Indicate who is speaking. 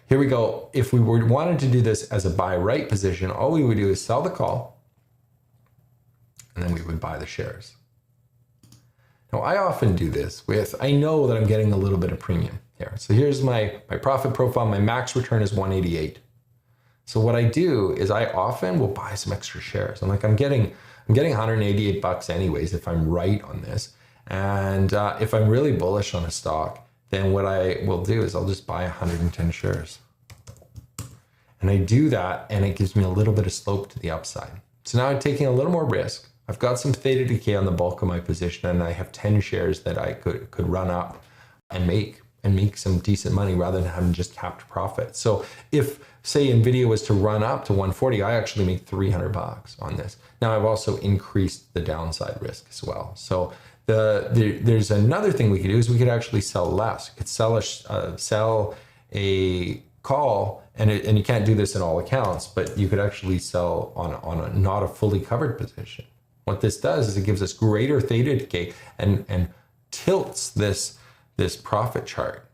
Speaker 1: here we go. If we wanted to do this as a buy right position, all we would do is sell the call and then we would buy the shares. Now, I often do this I know that I'm getting a little bit of premium here. So here's my profit profile. My max return is 188. So what I do is I often will buy some extra shares. I'm getting 188 bucks anyways if I'm right on this. And if I'm really bullish on a stock, then what I will do is I'll just buy 110 shares. And I do that, and it gives me a little bit of slope to the upside. So now I'm taking a little more risk. I've got some theta decay on the bulk of my position, and I have 10 shares that I could run up and make some decent money rather than having just capped profit. So if, say, NVIDIA was to run up to 140, I actually make 300 bucks on this. Now I've also increased the downside risk as well. So there's another thing we could do is we could actually sell less. We could sell a call, and you can't do this in all accounts, but you could actually sell on a not a fully covered position. What this does is it gives us greater theta decay and tilts this profit chart.